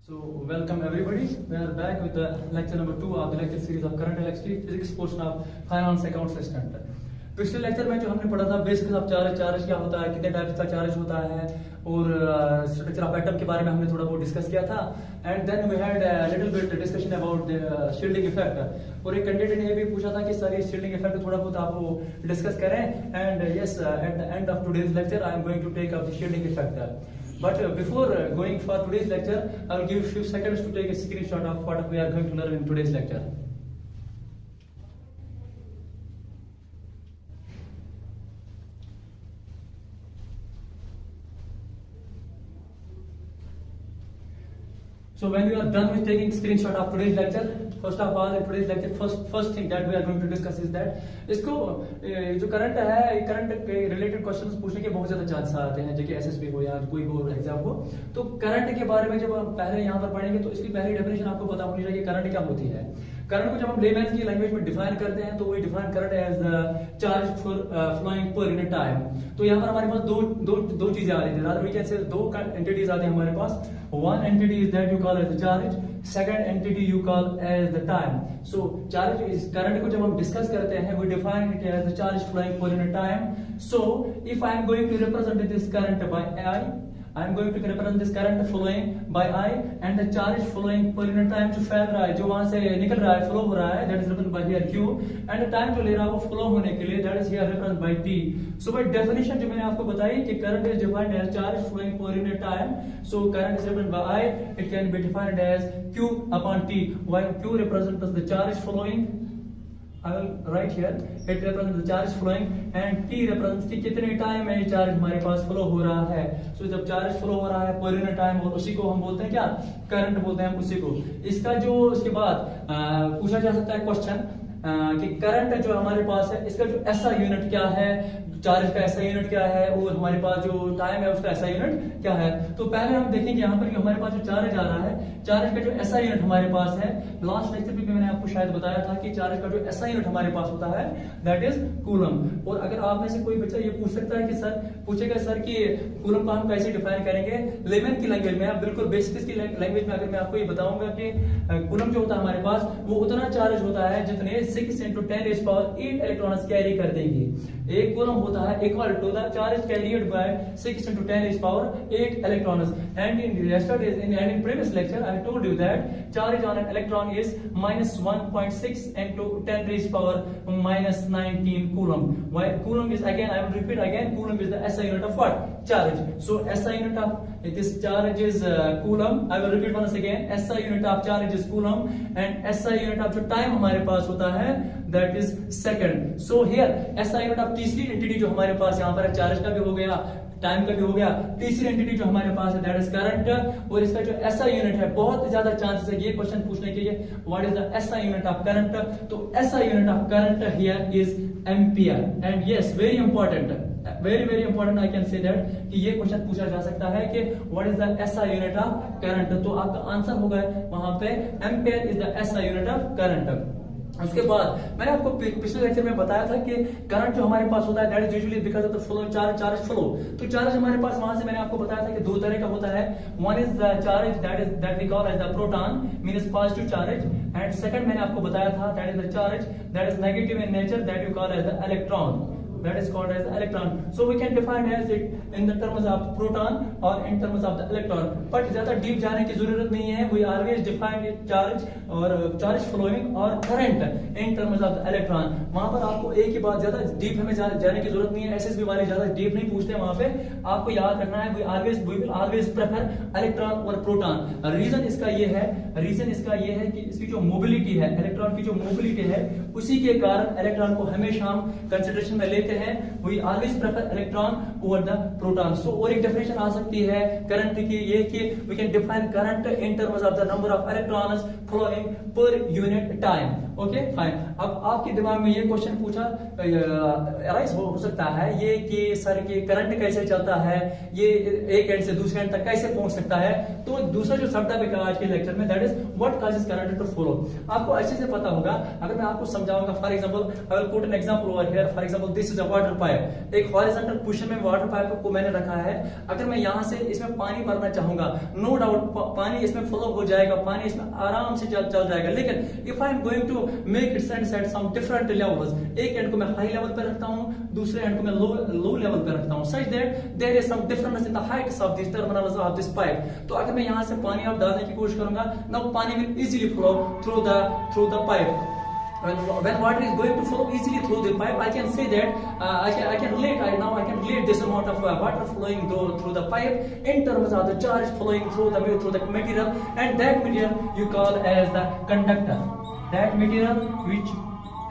So, welcome everybody. We are back with the lecture number 2 of the lecture series of current electricity physics portion of finance account assistant. पिछले lecture में जो हमने पढ़ा था basics of charge क्या होता है, कितने टाइप्स का चार्ज होता है और स्ट्रक्चर ऑफ एटम के बारे में हमने थोड़ा बहुत डिस्कस किया था. And then we had little bit discussion about the shielding effect. और एक कैंडिडेट ने ये भी पूछा था कि सर ये शील्डिंग इफेक्ट थोड़ा बहुत आप डिस्कस करें. And yes, at the end of today's lecture I am going to take up the shielding effect. But before going for today's lecture, I will give a few seconds to take a screenshot of what we are going to learn in today's lecture. So when you are done with taking screenshot of today's lecture, first of all, in today's lecture, first thing that we are going to discuss is that इसको जो current है, current के related questions पूछने के बहुत ज्यादा chance आते हैं, जैसे एसएसबी हो या कोई भी एग्जाम हो. तो करंट के बारे में जब हम पहले यहाँ पर पढ़ेंगे तो इसकी पहली डेफिनेशन आपको पता होनी चाहिए करंट क्या होती है. करंट को जब हम लेमैन्स की लैंग्वेज में डिफाइन करते हैं तो we define current as the charge flowing per unit time. तो यहाँ पर हमारे पास दो चीजें आ रही थी. रादर वी कैन से दो एंटिटीज आते हैं हमारे पास. One entity is that you call as the charge, second entity you call as the time. So charge is current को जब हम डिस्कस करते हैं we define it as the charge flowing per unit time. So if I am going to represent this current by I am going to represent this current flowing by I and the charge flowing per unit time जो फैल रहा है, जो वहां से निकल रहा है, फ्लो हो रहा है, that is represented by here Q, and the time जो ले रहा है वो फ्लो होने के लिए that is here represented by T. So by definition जो मैंने आपको बताई कि current is defined as charge flowing per unit time. So current is represented by I, it can be defined as Q upon T. While Q represents the charge flowing, I will write here it represents the charge flowing and T represents कि कितने time में ये charge हमारे पास flow हो रहा है. So जब charge flow हो रहा है पर यूनिट टाइम, और उसी को हम बोलते हैं क्या, करंट बोलते हैं हम उसी को. इसका जो उसके बाद पूछा जा सकता है क्वेश्चन कि करंट जो हमारे पास है इसका जो ऐसा यूनिट क्या है, चार्ज का ऐसा यूनिट क्या है और हमारे पास जो टाइम है उसका ऐसा यूनिट क्या है. तो पहले हम देखेंगे यहाँ पर कि हमारे पास जो चार्ज आ रहा है, चार्ज का जो ऐसा यूनिट हमारे पास है, लास्ट लेक्चर में मैंने आपको शायद बताया था कि चार्ज का जो ऐसा यूनिट हमारे पास होता है दैट इज कूलम. और अगर आप में से कोई बच्चा ये पूछ सकता है कि सर पूछेगा सर कि कूलम को हम कैसे डिफाइन करेंगे लेमैन की लैंग्वेज में, बिल्कुल बेसिक्स की लैंग्वेज में अगर मैं आपको ये बताऊंगा कि कूलम जो होता है हमारे पास वो उतना चार्ज होता है जितने 6 × 10⁸ इलेक्ट्रॉन्स कैरी कर देंगे. एक कूलम होता है equal to the charge carried by 6 × 10⁸ electrons. And in yesterday's in previous lecture I told you that charge on an electron is -1.6 × 10⁻⁻19 coulomb. Why coulomb is, again I will repeat again, coulomb is the SI unit of what, charge. So SI unit of this charge is coulomb. I will repeat once again, SI unit of charge is coulomb and SI unit of जो time हमारे पास होता है that is second. So here SI unit of तीसरी entity जो हमारे पास यहाँ पर चार्ज का भी हो गया, टाइम का भी हो गया, तीसरी एंटिटी जो हमारे पास है दैट इज करंट. और इसका जो एसआई यूनिट है, बहुत ज्यादा चांसेस है ये क्वेश्चन पूछने के लिए what is the SI unit of current. तो SI unit of current here is ampere. And yes, very important, very important, I can say that कि ये क्वेश्चन पूछा जा सकता है कि what is the SI unit of current. तो आपका आंसर होगा वहां पे ampere is the SI unit of current. उसके बाद मैंने आपको पिछले लेक्चर में बताया था कि करंट जो हमारे पास होता है that is usually because of the flow charge flow. तो चार्ज हमारे पास वहां से मैंने आपको बताया था कि दो तरह का होता है. One is the charge that we call as the proton means positive charge, and second मैंने आपको बताया था that is the charge that is negative in nature that you call as the electron. That is called as electron. So we can define as it in the terms of proton or in terms of the electron. But ज्यादा deep जाने की जरूरत नहीं है. We always define it charge और charge flowing और current in terms of the electron. वहां पर आपको एक ही बात, ज्यादा डीप हमें जाने की जरूरत नहीं है. एसएसबी वाले ज्यादा डीप नहीं पूछते. वहां पे आपको याद रखना है we will always prefer electron और proton. रीजन इसका ये है कि इसकी जो मोबिलिटी है, इलेक्ट्रॉन की जो मोबिलिटी है, उसी के कारण इलेक्ट्रॉन को हमेशा हम कंसिडरेशन में लेते हैं. We always prefer electron over the proton. So और एक डेफिनेशन आ सकती है करंट की, ये कि we can define current in terms of the number of electrons flowing per unit time. Okay, fine. अब आपके दिमाग में ये क्वेश्चन पूछा राइज हो सकता है ये कि सर कि करंट कैसे चलता है, ये एक एंड से दूसरे एंड तक कैसे पहुंच सकता है. तो दूसरा जो सब टॉपिक है आज के लेक्चर में that is what causes current to flow. आपको अच्छे से पता होगा. अगर मैं आपको समझाऊंगा, for example I will put an example over here. For example this is a water pipe, एक हॉरिजॉन्टल पोजीशन में वाटर पाइप को मैंने रखा है। अगर मैं यहाँ से इसमें पानी भरना चाहूंगा, नो डाउट पानी इसमें फ्लो हो जाएगा, पानी इसमें आराम से चल जाएगा। लेकिन if I am going to make it send at some different levels, एक एंड को मैं हाई लेवल पे रखता हूँ, दूसरे एंड को मैं लो लेवल पे रखता हूँ, such that there is some difference in the heights of this terminals of this pipe. तो अगर मैं यहाँ से पानी आप डालने की कोशिश करूंगा, नाउ पानी will easily flow through the pipe. When water is going to flow easily through the pipe, I can say that I can relate this amount of water flowing through the pipe in terms of the charge flowing through the material, and that material you call as the conductor. That material which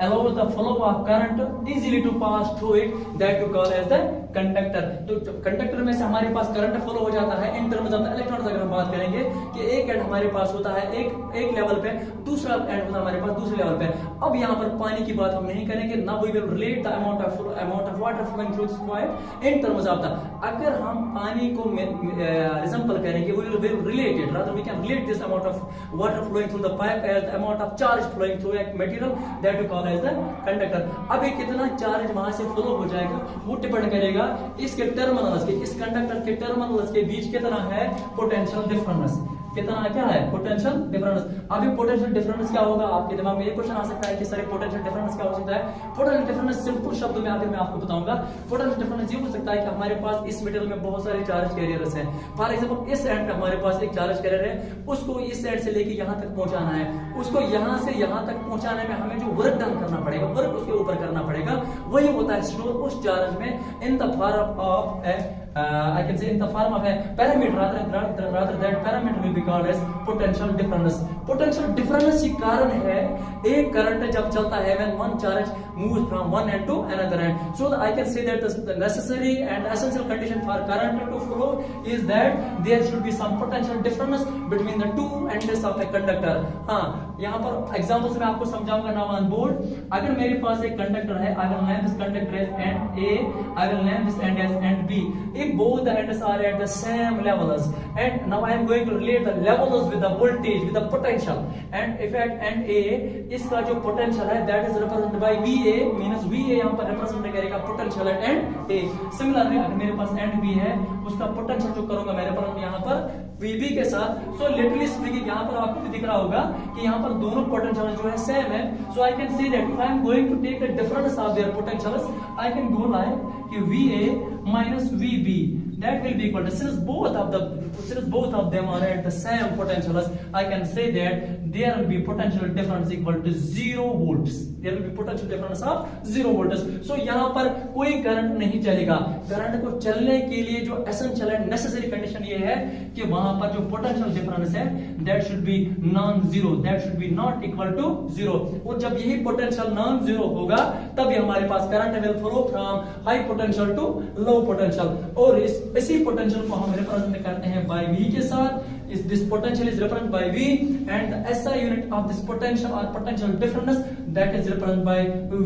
allows the flow of current easily to pass through it, that you call as the conductor. तो conductor में से हमारे पास current flow हो जाता है इन terms of the electrons. अगर हम बात करेंगे कि एक एंड हमारे पास होता है एक लेवल पे, दूसरा एंड होता है हमारे पास दूसरे लेवल पे। अब यहाँ पर पानी की बात हम नहीं करेंगे, ना we will relate the amount of water flowing through this pipe in terms of the, अगर हम पानी को रिजम्पल करेंगे, we will relate it, rather we can relate this amount of water flowing through the pipe as the amount of charge flowing through a material, that we call as the conductor. अब ये कितना charge वहां से flow हो जाएगा वो depend करेगा इसके टर्मिनल्स के, इस कंडक्टर के टर्मिनल्स के बीच कितना है पोटेंशियल डिफरेंस, कितना क्या है पोटेंशियल डिफरेंस। अभी पोटेंशियल डिफरेंस क्या होगा, आपके दिमाग में ये क्वेश्चन आ सकता है कि सर पोटेंशियल डिफरेंस क्या हो सकता है। पोटेंशियल डिफरेंस सिंपल शब्दों में अगर मैं आपको बताऊंगा, पोटेंशियल डिफरेंस ये हो सकता है कि हमारे पास इस मटेरियल में बहुत सारे चार्ज कैरियर्स हैं। फॉर एग्जांपल इस एंड पे हमारे पास एक चार्ज कैरियर है, उसको इस एंड से लेके यहाँ तक पहुंचाना है, उसको यहाँ से यहाँ तक पहुंचाने में हमें जो वर्क डन करना पड़ेगा, वर्क उसके ऊपर करना पड़ेगा, वही होता है स्टोर उस चार्ज में in the form of I can say in the form of a parameter, rather that parameter will be called as potential difference. Potential difference ही कारण है एक करंट जब चलता है when one charge moves from one end to another end. So I can say that the necessary and essential condition for current to flow is that there should be some potential difference between the two ends of a conductor. हाँ, यहाँ पर example से मैं आपको समझाऊंगा now on board. अगर मेरे पास एक कंडक्टर है, I will name this conductor as end A, I will name this end as end B. If both the ends are at the same levels, and now I am going to relate the levels with the voltage, with the potential, and if at end A इसका जो potential है that is represented by VA, means VA यहाँ पर represent करेगा potential at end A. Similarly अगर मेरे पास end B है, उसका potential जो करूंगा मेरे पास यहाँ पर VB के साथ, so literally speaking यहाँ पर आपको दिख रहा होगा कि यहाँ पर दोनों potential जो है same है। So I can say that if I am going to take the difference of their potentials, I can go like कि VA minus VB, that will be equal to, since both of them are at the same potentials, I can say that there will be potential difference equal to 0 volts. There will be potential difference of 0 volts. So यहाँ पर कोई current नहीं चलेगा। Current को चलने के लिए जो एसेंशियल एंड नेसेसरी कंडीशन ये है कि वहां पर जो पोटेंशियल डिफरेंस है that should be non-zero, that should be not equal to 0. और जब यही पोटेंशियल नॉन जीरो होगा तभी हमारे पास current will flow from high potential to low potential. और इसी पोटेंशियल को हम रिप्रेजेंट करते हैं बाय V के साथ। This potential is represented by V, and the SI unit of this potential or potential difference that is represented by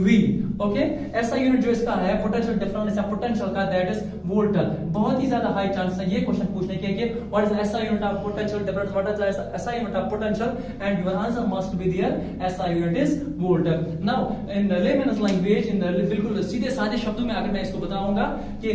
V. Okay, SI unit जो इसका है potential difference या potential का that is volt. बहुत ही ज्यादा high chance है ये question पूछने के कि what is the SI unit of potential difference, what is the SI unit of potential, and your answer must be there SI unit is volt. Now in the layman's language, in the बिल्कुल सीधे साधे शब्दों में अगर मैं इसको बताऊंगा कि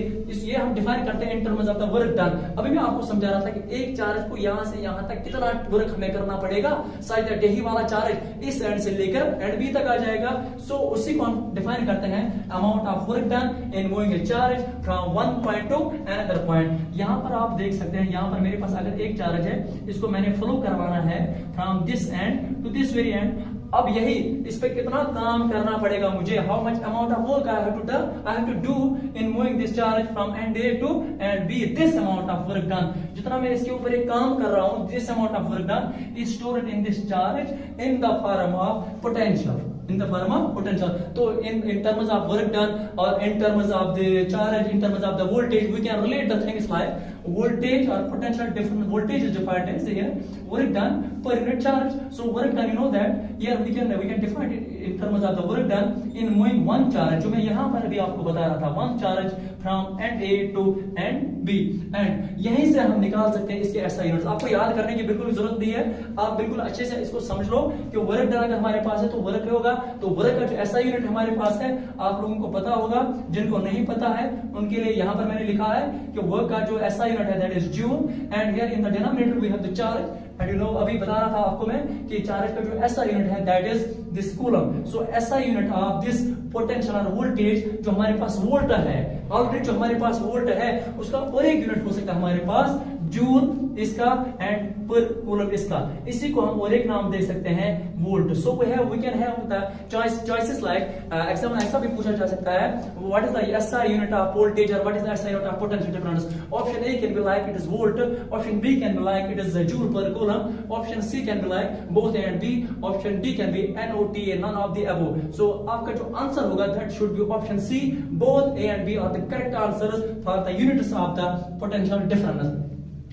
ये हम डिफाइन करते हैं in terms of the work done. अभी मैं आपको समझा रहा था कि एक चार्ज को यहाँ से यहाँ तक कितना वर्क हमें करना पड़ेगा, शायद यही वाला चार्ज इस एंड से लेकर एंड बी तक आ जाएगा। सो उसी को हम डिफाइन करते हैं amount of work done in moving a charge from one point to another point. यहाँ पर आप देख सकते हैं, यहाँ पर मेरे पास अगर एक चार्ज है, इसको मैंने फ्लो करवाना है from this end to this very end. अब यही इस पे कितना काम करना पड़ेगा मुझे, how much amount of work I have to do in moving this charge from end A to end B, this amount of work done. जितना मैं इसके ऊपर एक काम कर रहा हूं, this amount of work done is stored in this charge in the form of potential, in the form of potential. So in terms of work done or in terms of the charge, in terms of the voltage, we can relate the things like voltage or potential difference. Voltage is defined as here work done per unit charge. So work done, you know that here we can define it in terms of the work done in moving one charge, जो मैं यहाँ पर भी आपको बता रहा था, one charge from end A to end B, and यहीं से हम निकाल सकते हैं इसके एसआई यूनिट्स। आपको याद करने की बिल्कुल जरूरत नहीं है, आप बिल्कुल अच्छे से इसको समझ लो कि वर्क डन अगर हमारे पास है तो वर्क होगा, तो वर्क का जो एसआई यूनिट हमारे पास है आप लोगों को पता होगा, जिनको नहीं पता है उनके लिए यहां पर मैंने लिखा है कि वर्क का जो एसआई यूनिट है that is joule, and here in the denominator we have the charge, and you know अभी बता रहा था आपको मैं कि चार्ज का जो एसआई यूनिट है that is this coulomb. So SI unit of this potential और वोल्टेज जो हमारे पास वोल्ट है, ऑलरेडी जो हमारे पास वोल्ट है उसका और एक यूनिट हो सकता है हमारे पास जूल इसका एंड पर कूलम इसका, इसी को हम और एक नाम दे सकते हैं volt. So we can have the choices like exam ऐसा भी पूछा जा सकता है what is the SI unit of voltage और what is the SI unit of potential difference. Option A can be like it is volt, option B can be like it is joule per coulomb, option C can be like both A and B, option D can be NOTA none of the above. So आपका जो answer होगा that should be option C, both A and B are the correct answers for the units of the potential difference.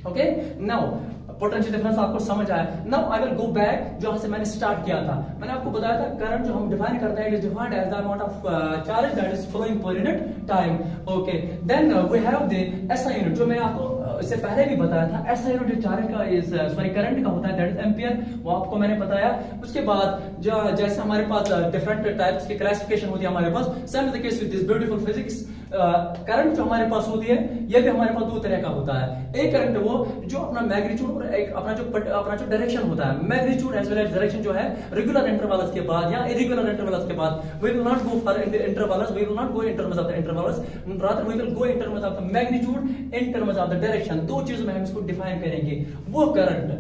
Okay, now potential difference आपको समझ आया। Now I will go back जहां से मैंने start किया था। मैंने आपको बताया था करंट जो हम डिफाइन करते हैं it is defined as the amount of charge that is flowing per unit time. Okay, then we have the SI unit जो मैंने आपको इससे पहले भी बताया था। एसआई यूनिट चार्ज का इज सॉरी करंट का होता है दैट इज एम्पियर, वो आपको मैंने बताया। उसके बाद जो जैसे हमारे पास डिफरेंट टाइप्स की क्लासिफिकेशन होती है हमारे पास, same is the case with this beautiful physics. Current जो हमारे पास होती है ये भी हमारे पास दो तरह का होता है। एक करंट वो जो अपना मैग्नीट्यूड और एक अपना जो डायरेक्शन होता है, magnitude as well as direction जो है रेगुलर इंटरवल्स के बाद या इरेगुलर इंटरवल्स के बाद, we will not go for intervals, we will not go in terms of the intervals, rather we will go in terms of the magnitude in terms of the direction. दो चीजों में हम इसको define करेंगे। वो current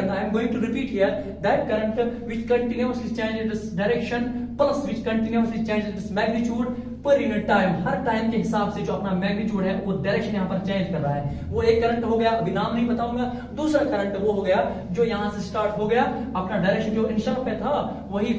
I am going to repeat here that current which continuously changes its direction plus which continuously changes its magnitude per unit time. हर time के हिसाब से जो अपना मैग्नीट्यूड है वो डायरेक्शन यहाँ पर चेंज कर रहा है। वो एक करंट हो गया, अभी नाम नहीं बताऊंगा। दूसरा करंट वो हो गया जो यहाँ से स्टार्ट हो गया, अपना डायरेक्शन जो इनिशियल पे था वही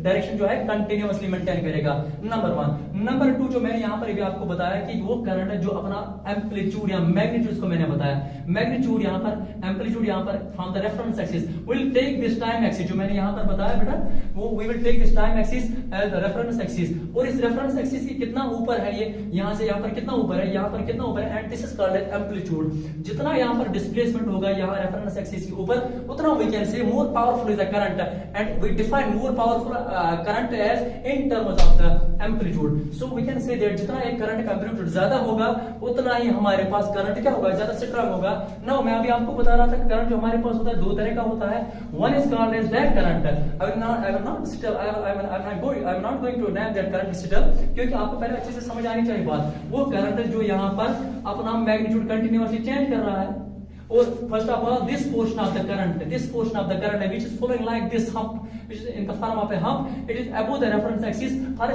डायरेक्शन जो है कंटिन्यूअसली मेंटेन करेगा। नंबर 1। नंबर 2 जो मैंने यहाँ पर भी आपको बताया कि वो करंट है जो अपना एम्पलीट्यूड या मैग्नीट्यूड को मैंने बताया, मैग्नीट्यूड यहाँ पर, एम्पलीट्यूड यहाँ पर from the reference axis will take this time axis, जो मैंने यहाँ पर बताया बेटा, वो we will take this time axis as the reference axis. और इस रेफरेंस एक्सिस की कितना ऊपर है ये, यहाँ से यहाँ पर कितना ऊपर है, यहाँ पर कितना ऊपर है, and this is called as amplitude. जितना यहाँ पर डिस्प्लेसमेंट होगा यहाँ रेफरेंस एक्सिस के ऊपर, उतना we can say more powerful is the current, and we define more powerful current as in terms of the amplitude. So we can say that जितना एक करंट का एम्पलीट्यूड ज्यादा होगा उतना ही हमारे पास करंट क्या होगा, ज्यादा स्ट्रांग होगा। नाउ मैं अभी आपको बता रहा था कि करंट जो हमारे पास होता है दो तरह का होता है। One is called as direct current. I will not going to name that current digital, क्योंकि आपको पहले अच्छे से समझ आनी चाहिए बात। वो करंट जो यहाँ पर अपना मैग्नीट्यूड कंटिन्यूअसली चेंज कर रहा है, और first of all this portion of the current which is flowing like this hump, which is in the form of a hump, it is above the reference axis। let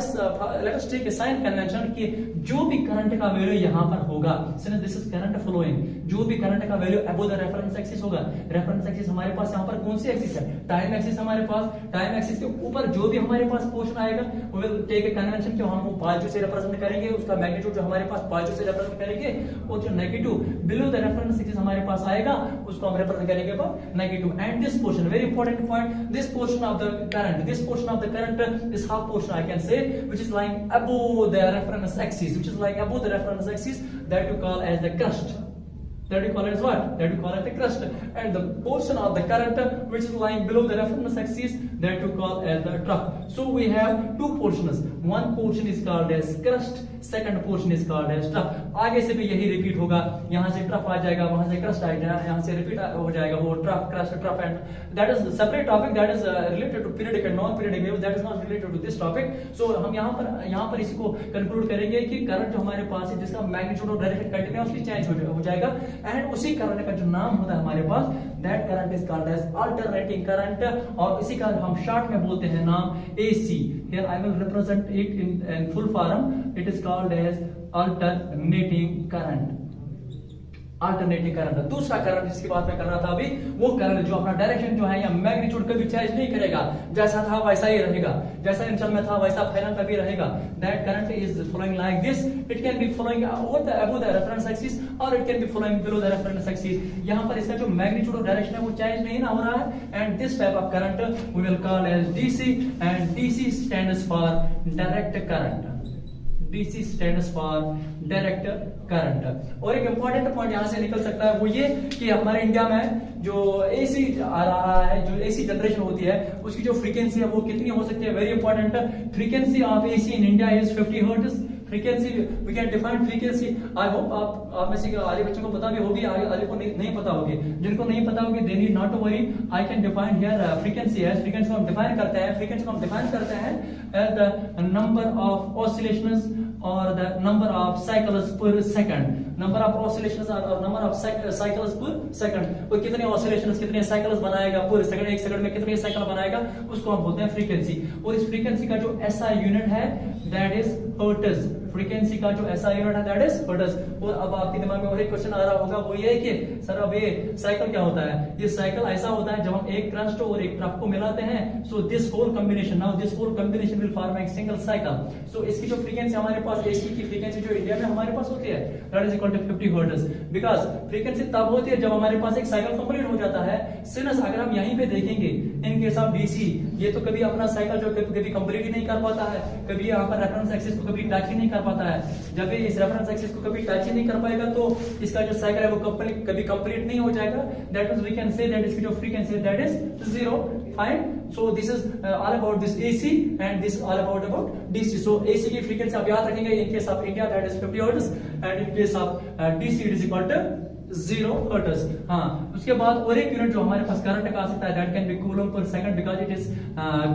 us take a sign convention कि जो भी current का value यहाँ पर होगा, since this is current flowing, जो भी current का value above the reference axis होगा, रेफरेंस एक्सिस हमारे पास यहाँ पर कौन सी एक्सिस है, टाइम एक्सिस हमारे पास। टाइम एक्सिस के ऊपर जो भी हमारे पास पोर्शन आएगा we will take a convention कि हम पॉजिटिव से रिप्रेजेंट करेंगे, उसका मैग्नीट्यूड जो हमारे पास पॉजिटिव से रिप्रेजेंट करेंगे, और जो negative below the reference axis हमारे पास आएगा उसको हम रिप्रेजेंट करेंगे पर negative. And this portion, very important point, this portion of the current, this portion of the current, this half portion I can say which is lying above the reference axis, which is lying above the reference axis, that you call as the crust, that you call as what, that you call as the crust. And the portion of the current which is lying below the reference axis, that you call as the trough. So we have two portions, one portion is called as crust, second portion is called as trough. आगे से भी यही repeat होगा, यहाँ से trough आ जाएगा, वहां से क्रस्ट आएगा, यहाँ से रिपीट हो जाएगा वो trough crest trough, and that is separate topic, that is related to periodic and non periodic waves, that is not related to this topic. So हम यहाँ पर इसी को कंक्लूड करेंगे कि करंट जो हमारे पास है जिसका मैग्नीट्यूड और डायरेक्शन कंटिन्यूअसली चेंज हो जाएगा, एंड उसी करंट का जो नाम होता है हमारे पास, that current is called as alternating current, और इसी का हम शॉर्ट में बोलते हैं नाम AC। Here I will represent it in full form. It is called as alternating current। Alternating current. दूसरा करंट जिसकी बात मैं कर रहा था अभी, वो करंट जो अपना डायरेक्शन जो है या मैग्नीट्यूड कभी चेंज नहीं करेगा, जैसा था वैसा ही रहेगा, जैसा इनिशियल में था वैसा फाइनल में भी रहेगा। That current is flowing like this, it can be flowing above the reference axis और it can be flowing below the reference axis. यहाँ पर इसका जो मैग्नीट्यूड और डायरेक्शन है वो चेंज नहीं ना हो रहा है, and this type of current we will call as DC, and DC stands for direct current. DC stands for direct current. और एक इंपॉर्टेंट पॉइंट यहाँ से निकल सकता है वो ये कि हमारे इंडिया में जो AC आ रहा है, जो AC जनरेशन होती है उसकी जो फ्रीक्वेंसी है वो कितनी हो सकती है, very important. Frequency of AC in India is 50 hertz. Frequency we can define frequency. I hope आप में से आधे बच्चों को पता भी होगी, आधे को नहीं पता होगी। जिनको नहीं पता होगी they need not to worry, I can define here frequency है। फ्रीक्वेंसी को हम डिफाइन करते हैं, फ्रीक्वेंसी को हम डिफाइन करते हैं as the number of oscillations और the number of cycles per second. Number of oscillations और number of cycles per second. और कितने ऑसिलेशंस कितने साइकिल्स बनाएगा पर सेकंड, एक सेकंड में कितने साइकिल बनाएगा उसको हम बोलते हैं फ्रीक्वेंसी। और इस फ्रीक्वेंसी का जो SI यूनिट है दैट इज हर्ट्ज। फ्रीक्वेंसी का जो SI यूनिट है दैट इज हर्ट्ज। और अब आपके दिमाग में और एक क्वेश्चन आ रहा होगा वो ये है कि सर अब ये साइकिल क्या होता है। ये साइकिल ऐसा होता है जब हम एक क्रस्ट और एक ट्रफ को मिलाते हैं। So this whole combination, now this whole combination will form एक सिंगल साइकिल। सो इसकी जो फ्रीक्वेंसी हमारे पास AC की फ्रीक्वेंसी जो इंडिया में हमारे पास होती है that is equal to 50 hertz. Because frequency तब होती है जब हमारे पास एक साइकिल कंप्लीट हो जाता है। सिंस अगर हम यहीं पे देखेंगे इन केस ऑफ DC, ये तो कभी अपना साइकिल जो कभी कंप्लीट ही नहीं कर पाता है, कभी यहाँ पर रेफरेंस एक्सिस को कभी टच ही नहीं कर पाता है। जब ये इस रेफरेंस एक्सिस को कभी टच ही नहीं कर पाएगा तो इसका जो साइकिल है वो कभी कंप्लीट नहीं हो जाएगा। That means we can say that इसकी जो फ्रीक्वेंसी है that is 0। Fine. So this is all about this AC and this all about DC। So AC की फ्रीक्वेंसी आप याद रखेंगे in case of India that is 50 hertz and in case of DC it is equal to 0 hertz. हाँ, उसके बाद और एक unit जो हमारे पास करंट का आ सकता है that can be coulomb per second because it is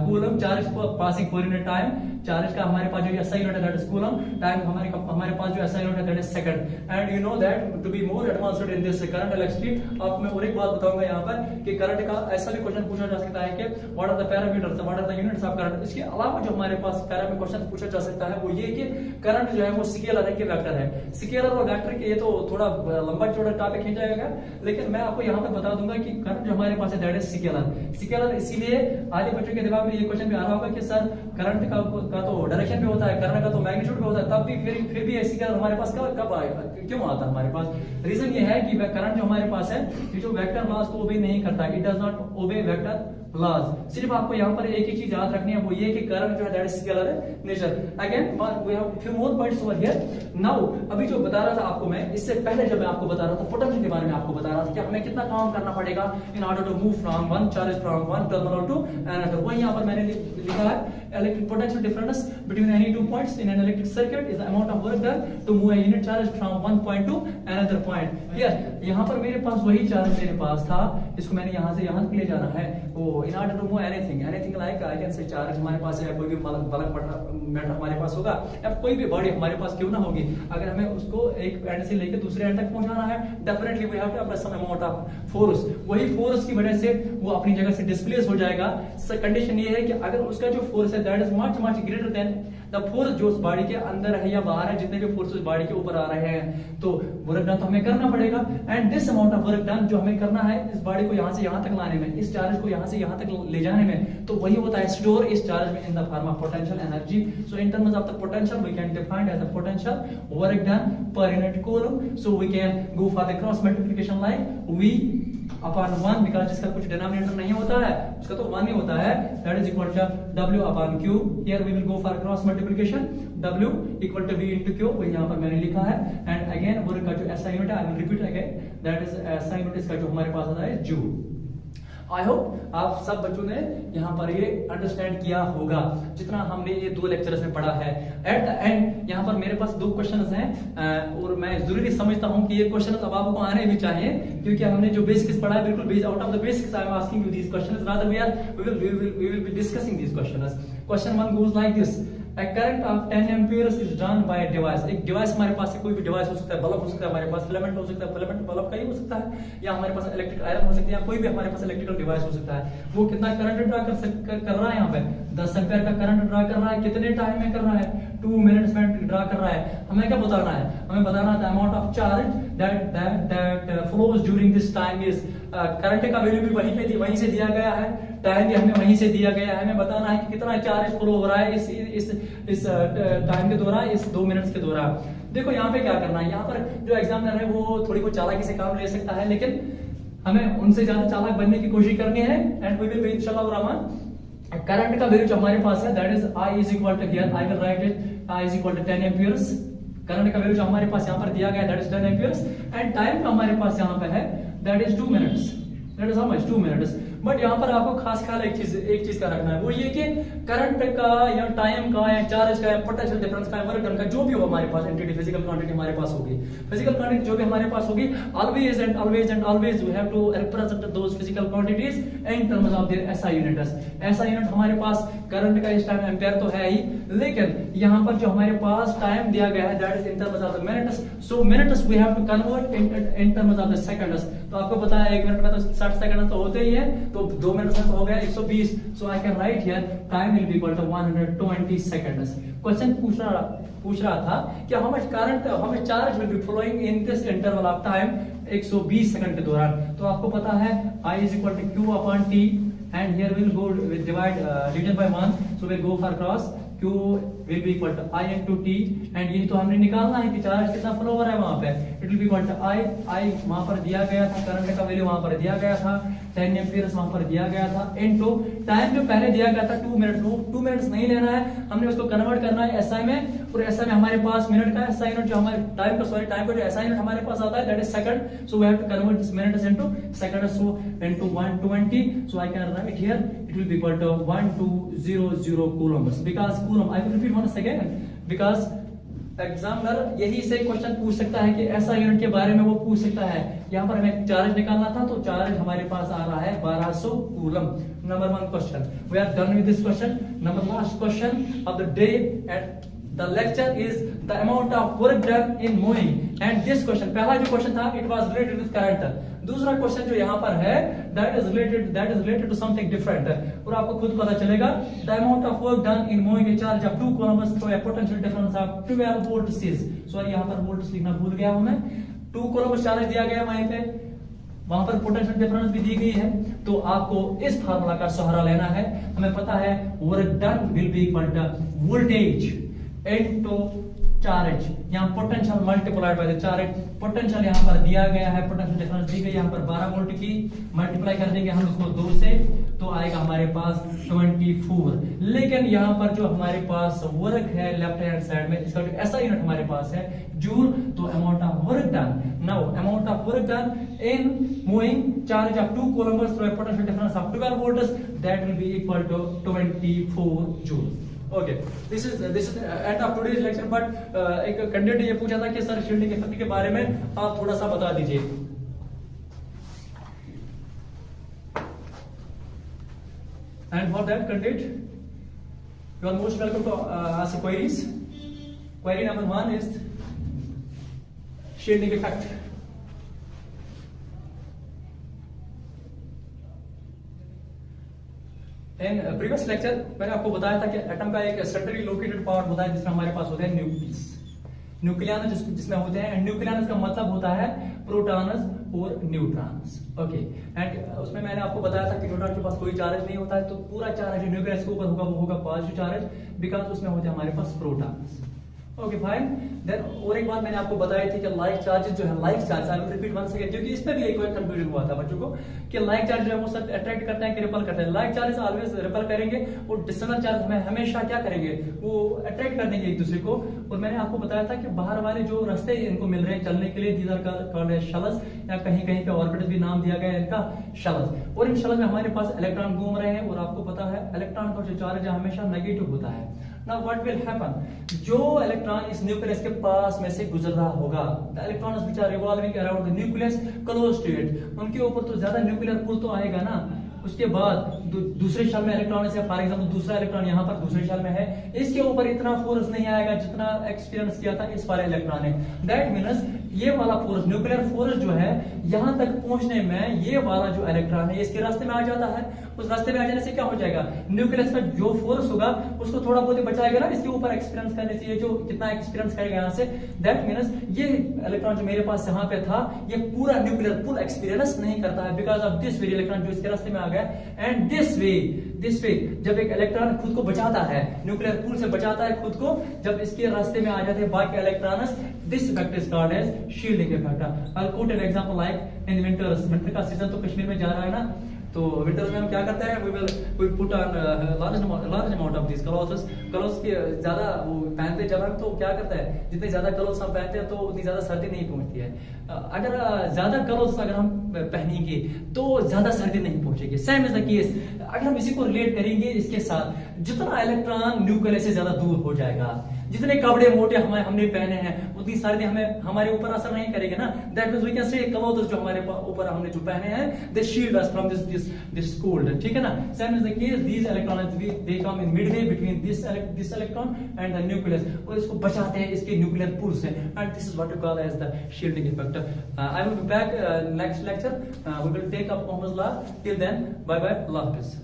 coulomb charge passing per unit time. Charge का हमारे पास जो SI यूनिट है दैट इज कूलम, टाइम हमारे पास जो SI यूनिट है that is second. And you know that to be more advanced in this current electricity, आपको मैं और एक बात बताऊंगा यहाँ पर कि करंट का ऐसा भी क्वेश्चन पूछा जा सकता है कि what are the parameters, what are the units of current. इसके अलावा जो हमारे पास पैरामीटर क्वेश्चन पूछा जा सकता है वो ये कि करंट जो है वो स्केलर है कि वेक्टर है। स्केलर और वेक्टर के ये तो थोड़ा लंबा चौड़ा टॉपिक खींच जाएगा, लेकिन मैं आपको यहाँ पे बता दूंगा कि करंट जो हमारे पास है दैट इज स्केलर। स्केलर इसीलिए आधे बच्चों के दिमाग में ये क्वेश्चन भी आ रहा होगा कि सर करंट का तो डायरेक्शन भी होता है, करंट का तो मैग्नीट्यूड भी होता है, तब भी फिर भी स्केलर हमारे पास कब आएगा, क्यों आता है हमारे पास। रीजन ये है कि करंट जो हमारे पास है ये जो वेक्टर लॉज को ओबे नहीं करता, it does not obey vector laws. सिर्फ आपको यहाँ पर एक ही चीज याद रखनी है वो ये कि करंट जो है that is scalar nature. Again we have few more points over here. Now अभी जो बता रहा था आपको मैं, इससे पहले जब मैं आपको बता रहा था पोटेंशियल के बारे में आपको बता रहा था कि हमें कितना काम करना पड़ेगा in order to move from one charge from one terminal to another. वही यहाँ पर मैंने लिखा है electric potential difference between any two points in an electric circuit is the amount of work done to move a unit charge from one point to another point. Here यहाँ पर मेरे पास वही चार्ज मेरे पास था, इसको मैंने यहाँ से यहाँ तक ले जाना है। वो in order to move anything like I can say charge हमारे पास है, कोई भी बल्क मैटर हमारे पास होगा या कोई भी बॉडी हमारे पास क्यों ना होगी, अगर हमें उसको एक एंड से लेकर दूसरे एंड तक पहुंचाना है definitely we have to apply some amount of force. वही फोर्स की वजह से वो अपनी जगह से डिस्प्लेस हो जाएगा। कंडीशन ये है कि अगर उसका जो फोर्स है that is much greater than the force जो उस बॉडी के अंदर है या बाहर है, जितने भी फोर्स उस बॉडी के ऊपर आ रहे हैं, तो वर्क डन तो हमें करना पड़ेगा। And this amount of work done जो हमें करना है इस बॉडी को यहाँ से यहाँ तक लाने में, इस चार्ज को यहाँ से यहाँ तक ले जाने में, तो वही होता है स्टोर इस चार्ज में in the form of potential energy. So in terms of the potential we can define as the potential work done per unit coulomb. So we can go for the cross multiplication like V upon 1 because जिसका कुछ denominator नहीं होता है उसका तो 1 ही होता है, that is equal to W upon Q। Here we will go for cross multiplication, W equal to V into Q, वही यहाँ पर मैंने लिखा है। एंड अगेन वर्क का जो SI यूनिट है आई will repeat again, that is SI unit इसका जो हमारे पास आता है जूल। आई होप आप सब बच्चों ने यहाँ पर ये अंडरस्टैंड किया होगा जितना हमने ये 2 लेक्चर्स में पढ़ा है। एट द एंड यहाँ पर मेरे पास 2 क्वेश्चंस हैं और मैं जरूरी समझता हूँ कि ये क्वेश्चंस अब आपको आने भी चाहिए, क्योंकि हमने जो बेसिक्स पढ़ा है बिल्कुल base out of the basics I am asking you these questions, rather we will be discussing these questions. Question 1 goes like this, A current of 10 amperes is drawn by a device। एक device हमारे पास से कोई भी device हो सकता है, bulb हो सकता है, हमारे पास फिलामेंट हो सकता है, फिलामेंट बल्ब का ही हो सकता है, या हमारे पास इलेक्ट्रिक आयरन हो सकती है, या कोई भी हमारे पास इलेक्ट्रिकल डिवाइस हो सकता है। वो कितना करंट ड्रा कर रहा है, यहाँ पे 10 एम्पीयर का करंट ड्रा कर रहा है। कितने टाइम में कर रहा है? 2 मिनट्स में ड्रा कर रहा है। हमें क्या बताना है? हमें बताना है amount of charge that flows during this time is. Current का वैल्यू भी वहीं से दिया गया है, टाइम भी हमें वहीं से दिया गया है। हमें बताना है कि कितना चार्ज फ्लो हो रहा है इस टाइम के दौरान, इस 2 मिनट्स के दौरान। देखो यहाँ पे क्या करना है, यहाँ पर जो एग्जामिनर है वो थोड़ी को चालाकी से काम ले सकता है, लेकिन हमें उनसे ज्यादा चालाक बनने की कोशिश करनी है। एंड वी विल बी इंशाल्लाह रहमान। करंट का वैल्यू जो हमारे पास है that is I is equal to here I will write it I is equal to 10 amperes. Current का वैल्यू जो हमारे पास यहाँ पर दिया गया है that is 10 amperes and time का हमारे पास यहाँ पे है that is 2 minutes. That is how much 2 minutes. But यहाँ पर आपको खास ख्याल एक चीज का रखना है, वो ये कि करंट का या टाइम का या चार्ज का या पोटेंशियल डिफरेंस का वर्क डन का जो भी हो हमारे पास एंटिटी फिजिकल क्वांटिटी हमारे पास होगी, फिजिकल क्वांटिटी जो भी हमारे पास होगी always and always and always we have to represent those physical quantities in terms of their SI units. SI unit हमारे पास करंट का इस टाइम एम्पियर तो है ही, लेकिन यहाँ पर जो हमारे पास टाइम दिया गया है that is in terms of the minutes. So minutes we have to convert in terms of the seconds. तो आपको पता है 1 मिनट में तो 60 सेकंड तो होते ही है, तो 2 मिनट में तो हो गया 120। So I can write here time will be equal to 120 seconds. Question पूछ रहा था कि how much current how much charge will be flowing in this interval of time 120 second के दौरान। तो आपको पता है I is equal to Q upon T and here we'll go with divide division by 1, so we'll go for cross Q will be equal to I into T and ये तो हमने निकालना है कि चार्ज कितना फ्लो हो रहा है वहां पे। It will be equal to I वहां पर दिया गया था, करंट का वैल्यू वहां पर दिया गया था 10 एम्पियर्स वहां पर दिया गया था इनटू टाइम जो पहले दिया गया था 2 मिनट। 2 मिनट्स नहीं लेना है, हमने उसको कन्वर्ट करना है एसआई में, और एसआई में हमारे पास मिनट का एसआई यूनिट जो हमारे टाइम का जो एसआई यूनिट हमारे पास आता है that is second. So we have to convert this minutes into second, so into 120। So I can write here it will be equal to 1200 coulombs because coulomb I will repeat once again because examiner यही से question पूछ सकता है कि ऐसा unit के बारे में वो पूछ सकता है। यहाँ पर हमें चार्ज निकालना था, तो चार्ज हमारे पास आ रहा है 1200 coulomb. Number 1 question we are done with this question. Number last question of the day at the lecture is the amount of work done in moving and this question, पहला जो question था it was related with current. दूसरा question जो यहाँ पर है that is related to something different, और आपको खुद पता चलेगा। The amount of work done in moving a charge of 2 coulombs through a potential difference of 12 volts is, sorry यहाँ पर वोल्ट्स लिखना भूल गया हूं मैं। 2 कूलम्स चार्ज दिया गया वहीं पे, वहां पर पोटेंशियल डिफरेंस भी दी गई है, तो आपको इस फार्मूला का सहारा लेना है। हमें पता है work done will be equal to voltage into charge, यहाँ potential multiplied by the charge. Potential यहाँ पर दिया गया है, पोटेंशियल डिफरेंस दी गई यहाँ पर 12 वोल्ट की, मल्टीप्लाई कर देंगे हम इसको 2 से, तो आएगा हमारे पास 24। लेकिन यहाँ पर जो हमारे पास वर्क है लेफ्ट हैंड साइड में, इसका जो ऐसा यूनिट हमारे पास है जूल, तो amount of work done, now amount of work done in moving charge of 2 coulombs through a potential difference of 12 volts that will be equal to 24 joule. Okay, this is end of today's lecture. But एक candidate ये पूछा था कि sir shielding effect के बारे में आप थोड़ा सा बता दीजिए। And for that candidate you are most welcome to ask queries. Query number 1 is shielding effect. In previous lecture मैंने आपको बताया था कि एटम का एक सेंट्रली लोकेटेड पार्ट होता है जिसमें हमारे पास होते हैं न्यूक्लियस, न्यूक्लियस जिसमें होते हैं, एंड न्यूक्लियस का मतलब होता है प्रोटॉन्स और न्यूट्रॉन्स। ओके, एंड उसमें मैंने आपको बताया था कि न्यूट्रॉन के पास कोई चार्ज नहीं होता है, तो पूरा चार्ज जो न्यूक्लियस के ऊपर होगा वो होगा पॉजिटिव चार्ज, बिकॉज उसमें होते हैं हमारे पास प्रोटॉन्स। Okay fine. देन और एक बात मैंने आपको बताई थी कि लाइक चार्जेस जो है, like charge I will repeat once again, क्योंकि इसमें भी एक कंफ्यूजन हुआ था बच्चों को कि लाइक चार्ज जो है वो सब अट्रैक्ट करते हैं कि रिपल करते हैं। लाइक चार्जेस ऑलवेज रिपल करेंगे और डिसोनेंट चार्ज हमें हमेशा क्या करेंगे, वो अट्रैक्ट कर देंगे एक दूसरे को। और मैंने आपको बताया था कि बाहर वाले जो रास्ते इनको मिल रहे हैं चलने के लिए, दीदार का शलस, या कहीं कहीं पे ऑर्बिटल भी नाम दिया गया है इनका शलस, और इन शलस में हमारे पास इलेक्ट्रॉन घूम रहे हैं, और आपको पता है इलेक्ट्रॉन का जो चार्ज है हमेशा नेगेटिव होता है। Now what will happen? जो इलेक्ट्रॉन इस न्यूक्लियस के पास में से गुजर रहा होगा, the electrons which are revolving around the nucleus close to it, उनके ऊपर तो ज्यादा न्यूक्लियर पुल तो आएगा ना। उसके बाद दूसरे शेल में इलेक्ट्रॉन से, फॉर एग्जांपल दूसरा इलेक्ट्रॉन यहाँ पर दूसरे शेल में है, इसके ऊपर इतना फोर्स नहीं आएगा जितना एक्सपीरियंस किया था इस वाले इलेक्ट्रॉन ने। दैट मीन्स ये वाला फोर्स, न्यूक्लियर फोर्स जो है यहां तक पहुंचने में, ये वाला जो इलेक्ट्रॉन है इसके रास्ते में आ जाता है। उस रास्ते में आ जाने से क्या हो जाएगा, न्यूक्लियस में जो फोर्स होगा उसको थोड़ा बहुत ही बचाएगा ना, इसके ऊपर एक्सपीरियंस करने से, ये जो कितना एक्सपीरियंस करेगा यहाँ से। दैट मीन्स ये इलेक्ट्रॉन जो मेरे पास यहाँ पे था, ये पूरा न्यूक्लियर फुल एक्सपीरियंस नहीं करता है, because of this very electron जो इसके रास्ते में आ गया। एंड दिस वे जब एक इलेक्ट्रॉन खुद को बचाता है, न्यूक्लियर पूल से बचाता है खुद को, जब इसके रास्ते में आ जाते हैं बाकी electrons, this effect is called as shielding effect. I will quote an example like in winter का सीजन तो कश्मीर में जा रहा है ना, तो विंटर्स में हम क्या करते हैं, we put on large amount of this clothes के ज्यादा वो पहनते जब हम, तो क्या करता है जितने ज्यादा क्लोथ्स हम पहनते हैं तो उतनी ज्यादा सर्दी नहीं पहुंचती है। अगर ज्यादा क्लोथ्स अगर हम पहनेंगे तो ज्यादा सर्दी नहीं पहुंचेगी। सेम इज द केस, अगर हम इसी को रिलेट करेंगे इसके साथ, जितना इलेक्ट्रॉन न्यूक्लियस से ज्यादा दूर हो जाएगा, जितने कपड़े मोटे हमने पहने हैं उतनी सर्दी हमें हमारे ऊपर असर नहीं करेगी ना। That means we can say clothes जो हमारे ऊपर हमने जो पहने हैं, they shield us from this cold, ठीक है ना। Same is the case, these electrons they come in midway between this electron and the nucleus, और इसको बचाते हैं इसके न्यूक्लियर पुल से, and this is what we call as the shielding effect. I will be back next lecture, we will take up Ohm's law. Till then, bye bye, Allah Hafiz.